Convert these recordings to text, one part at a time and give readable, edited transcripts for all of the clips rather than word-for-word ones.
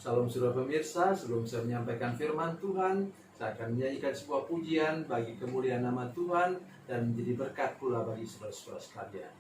Salam saudara pemirsa, sebelum saya menyampaikan firman Tuhan, saya akan menyanyikan sebuah pujian bagi kemuliaan nama Tuhan dan menjadi berkat pula bagi saudara-saudara sekalian.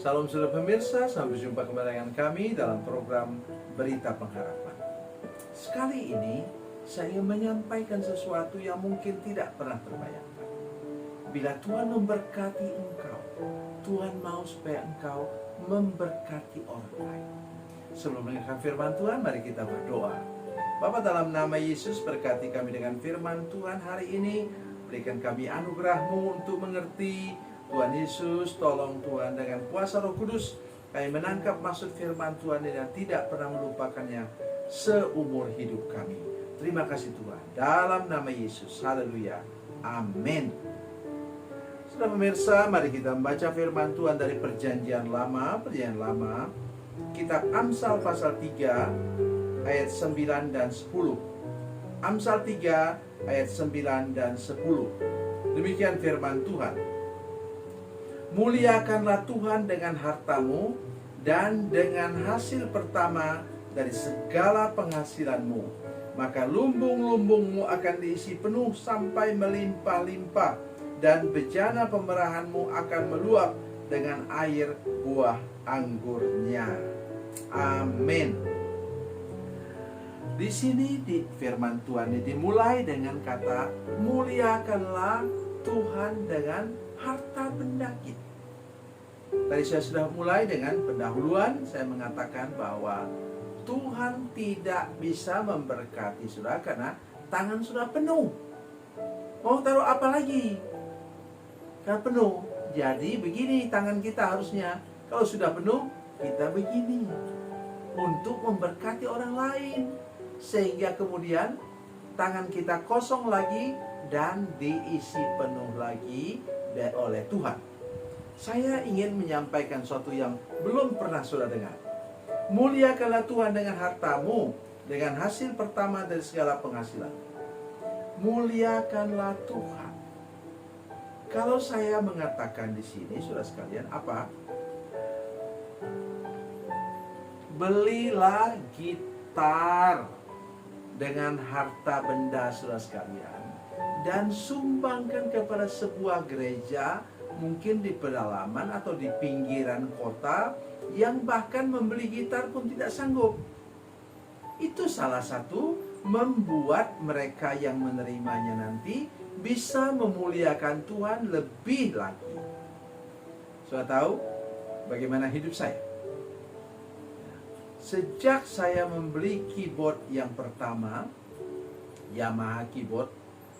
Salam saudara pemirsa, sampai jumpa kembali dengan kami dalam program Berita Pengharapan. Sekali ini saya ingin menyampaikan sesuatu yang mungkin tidak pernah terbayangkan. Bila Tuhan memberkati engkau, Tuhan mau supaya engkau memberkati orang lain. Sebelum mendengarkan firman Tuhan, mari kita berdoa. Bapa, dalam nama Yesus, berkati kami dengan firman Tuhan hari ini. Berikan kami anugerah-Mu untuk mengerti. Tuhan Yesus, tolong Tuhan dengan kuasa Roh Kudus kami menangkap maksud firman Tuhan dan tidak pernah melupakannya seumur hidup kami. Terima kasih Tuhan. Dalam nama Yesus. Haleluya. Amin. Saudara pemirsa, mari kita membaca firman Tuhan dari Perjanjian Lama. Perjanjian Lama, kitab Amsal pasal 3 ayat 9 dan 10. Amsal 3 ayat 9 dan 10. Demikian firman Tuhan. Muliakanlah Tuhan dengan hartamu dan dengan hasil pertama dari segala penghasilanmu. Maka lumbung-lumbungmu akan diisi penuh sampai melimpah-limpah, dan bejana pemerahanmu akan meluap dengan air buah anggurnya. Amin. Di sini di firman Tuhan ini dimulai dengan kata muliakanlah Tuhan dengan harta benda kita. Tadi saya sudah mulai dengan pendahuluan. Saya mengatakan bahwa Tuhan tidak bisa memberkati saudara karena tangan sudah penuh. Mau taruh apa lagi? Karena penuh. Jadi begini tangan kita harusnya. Kalau sudah penuh, kita begini. Untuk memberkati orang lain. Sehingga kemudian tangan kita kosong lagi dan diisi penuh lagi oleh Tuhan. Saya ingin menyampaikan sesuatu yang belum pernah saudara dengar. Muliakanlah Tuhan dengan hartamu dengan hasil pertama dari segala penghasilan. Muliakanlah Tuhan. Kalau saya mengatakan di sini, saudara sekalian, apa? Belilah gitar dengan harta benda saudara sekalian, dan sumbangkan kepada sebuah gereja, mungkin di pedalaman atau di pinggiran kota, yang bahkan membeli gitar pun tidak sanggup. Itu salah satu membuat mereka yang menerimanya nanti bisa memuliakan Tuhan lebih lagi. Sudah tahu bagaimana hidup saya? Sejak saya membeli keyboard yang pertama, Yamaha keyboard,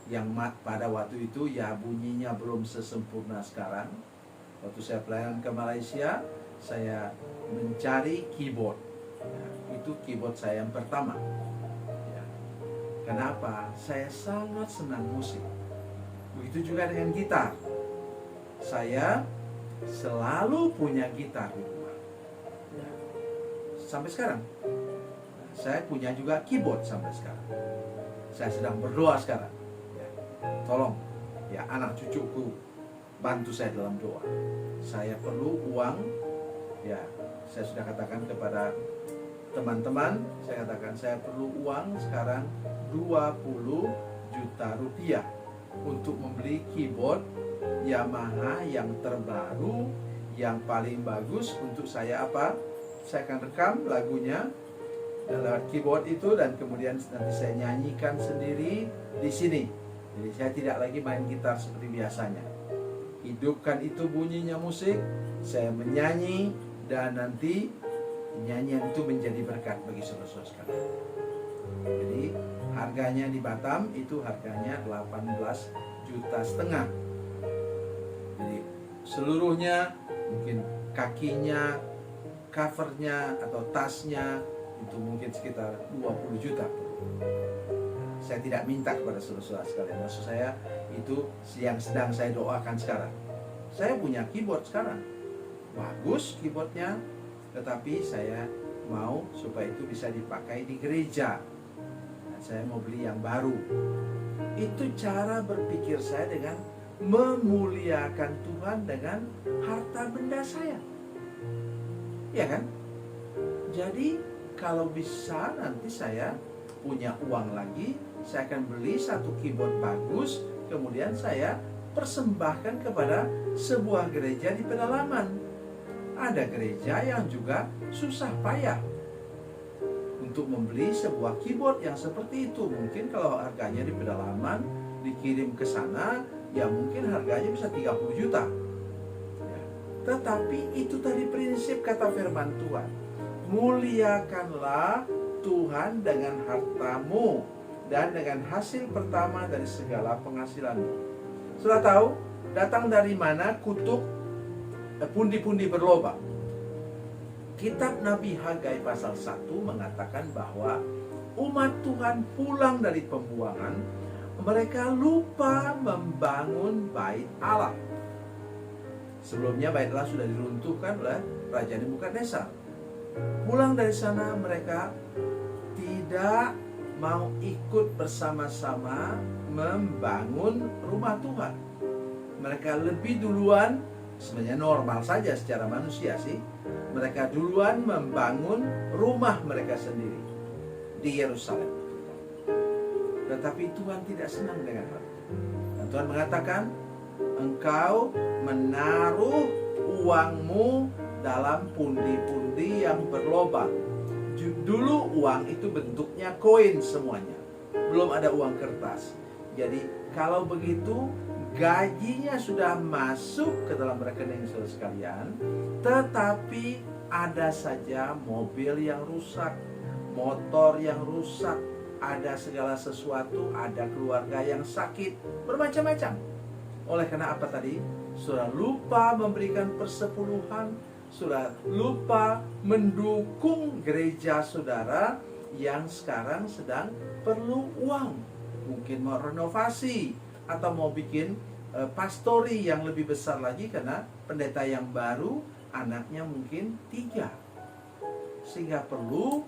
yang pada waktu itu ya bunyinya belum sesempurna sekarang. Waktu saya pelayanan ke Malaysia, saya mencari keyboard. Itu keyboard saya yang pertama. Kenapa? Saya sangat senang musik. Begitu juga dengan gitar. Saya selalu punya gitar di rumah. Sampai sekarang. Saya punya juga keyboard sampai sekarang. Saya sedang berdoa sekarang. Tolong, ya anak cucuku, bantu saya dalam doa. Saya perlu uang. Ya, saya sudah katakan kepada teman-teman, saya katakan saya perlu uang sekarang 20 juta rupiah untuk membeli keyboard Yamaha yang terbaru, yang paling bagus untuk saya apa? Saya akan rekam lagunya lewat keyboard itu, dan kemudian nanti saya nyanyikan sendiri di sini. Jadi saya tidak lagi main gitar seperti biasanya. Hidupkan itu bunyinya musik, saya menyanyi, dan nanti nyanyian itu menjadi berkat bagi saudara-saudara sekalian. Jadi harganya di Batam itu harganya 18,5 juta. Jadi seluruhnya, mungkin kakinya, covernya atau tasnya itu mungkin sekitar 20 juta. Saya tidak minta kepada saudara-saudara sekalian. Maksud saya itu yang sedang saya doakan sekarang. Saya punya keyboard sekarang, bagus keyboardnya, tetapi saya mau supaya itu bisa dipakai di gereja. Nah, saya mau beli yang baru. Itu cara berpikir saya dengan memuliakan Tuhan dengan harta benda saya. Ya kan? Jadi kalau bisa nanti saya punya uang lagi, saya akan beli satu keyboard bagus, kemudian saya persembahkan kepada sebuah gereja di pedalaman. Ada gereja yang juga susah payah untuk membeli sebuah keyboard yang seperti itu. Mungkin kalau harganya di pedalaman dikirim ke sana, ya mungkin harganya bisa 30 juta. Ya. Tetapi itu tadi prinsip kata firman Tuhan. Muliakanlah Tuhan dengan hartamu dan dengan hasil pertama dari segala penghasilanmu. Sudah tahu datang dari mana kutuk pundi-pundi berlobang? Kitab Nabi Hagai pasal 1 mengatakan bahwa umat Tuhan pulang dari pembuangan, mereka lupa membangun bait Allah. Sebelumnya bait Allah sudah diruntuhkan oleh Raja Nebukadnezar. Pulang dari sana mereka tidak mau ikut bersama-sama membangun rumah Tuhan. Mereka lebih duluan, sebenarnya normal saja secara manusia sih, mereka duluan membangun rumah mereka sendiri di Yerusalem. Tetapi Tuhan tidak senang dengan hal itu. Dan Tuhan mengatakan, engkau menaruh uangmu dalam pundi-pundi yang berlobang. Dulu uang itu bentuknya koin semuanya, belum ada uang kertas. Jadi kalau begitu, gajinya sudah masuk ke dalam rekening saudara sekalian, tetapi ada saja mobil yang rusak, motor yang rusak, ada segala sesuatu, ada keluarga yang sakit, bermacam-macam. Oleh karena apa tadi? Sudah lupa memberikan persepuluhan, sudah lupa mendukung gereja saudara yang sekarang sedang perlu uang. Mungkin mau renovasi atau mau bikin pastori yang lebih besar lagi, karena pendeta yang baru anaknya mungkin 3, sehingga perlu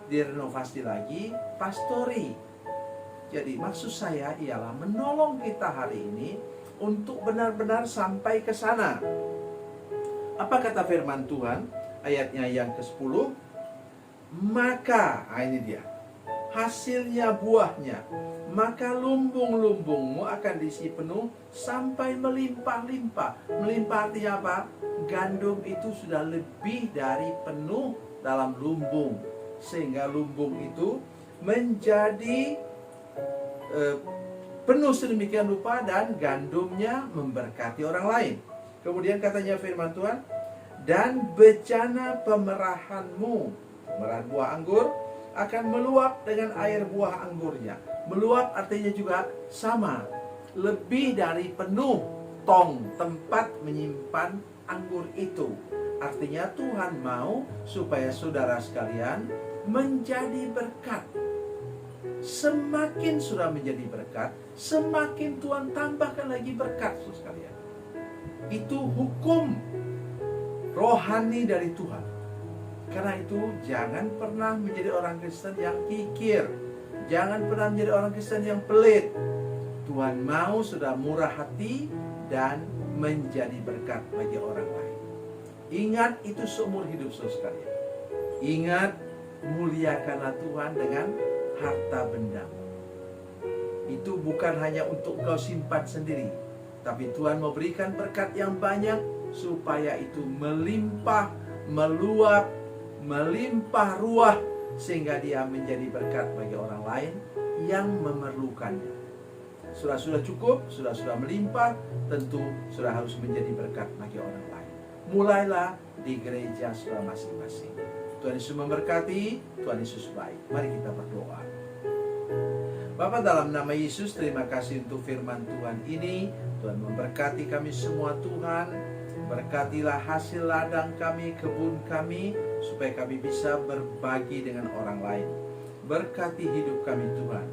direnovasi lagi, pastori. Jadi maksud saya ialah menolong kita hari ini untuk benar-benar sampai ke sana. Apa kata firman Tuhan? Ayatnya yang ke-10. Maka, ini dia, hasilnya buahnya, maka lumbung-lumbungmu akan diisi penuh sampai melimpah-limpah. Melimpah artinya apa? Gandum itu sudah lebih dari penuh dalam lumbung, sehingga lumbung itu menjadi penuh sedemikian rupa dan gandumnya memberkati orang lain. Kemudian katanya firman Tuhan, dan bejana pemerahanmu, pemerahan buah anggur, akan meluap dengan air buah anggurnya. Meluap artinya juga sama, lebih dari penuh tong tempat menyimpan anggur itu. Artinya Tuhan mau supaya saudara sekalian menjadi berkat. Semakin sudah menjadi berkat, semakin Tuhan tambahkan lagi berkat, saudara sekalian. Itu hukum rohani dari Tuhan. Karena itu jangan pernah menjadi orang Kristen yang kikir. Jangan pernah menjadi orang Kristen yang pelit. Tuhan mau sudah murah hati dan menjadi berkat bagi orang lain. Ingat itu seumur hidup saudara sekalian. Ingat, muliakanlah Tuhan dengan harta bendamu. Itu bukan hanya untuk kau simpan sendiri, tapi Tuhan memberikan berkat yang banyak supaya itu melimpah, meluap, melimpah ruah, sehingga dia menjadi berkat bagi orang lain yang memerlukannya. Sudah cukup, sudah melimpah, tentu sudah harus menjadi berkat bagi orang lain. Mulailah di gereja sudah masing-masing. Tuhan Yesus memberkati, Tuhan Yesus baik. Mari kita berdoa. Bapa, dalam nama Yesus, terima kasih untuk firman Tuhan ini. Tuhan memberkati kami semua Tuhan. Berkatilah hasil ladang kami, kebun kami, supaya kami bisa berbagi dengan orang lain. Berkati hidup kami Tuhan.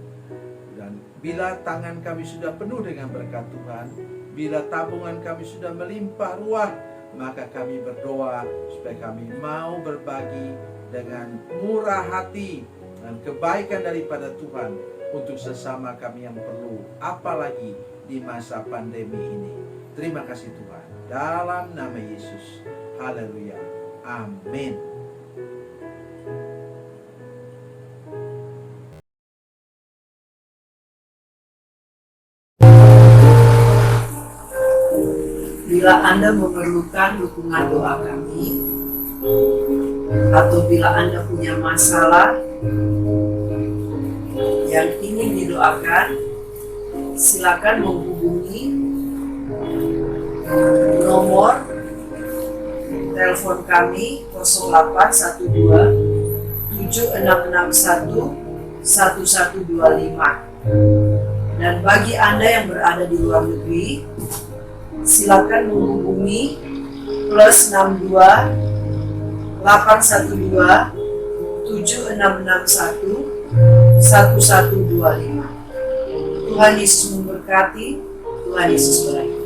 Dan bila tangan kami sudah penuh dengan berkat Tuhan, bila tabungan kami sudah melimpah ruah, maka kami berdoa supaya kami mau berbagi dengan murah hati dan kebaikan daripada Tuhan untuk sesama kami yang perlu, apalagi di masa pandemi ini. Terima kasih Tuhan, dalam nama Yesus. Haleluya. Amin. Bila Anda memerlukan dukungan doa kami, atau bila Anda punya masalah yang ingin didoakan, silakan menghubungi nomor telepon kami 0812 7661 1125. Dan bagi Anda yang berada di luar negeri, silakan menghubungi +62 812 7661 1125. Tuhan Yesus memberkati, Tuhan Yesus berkati.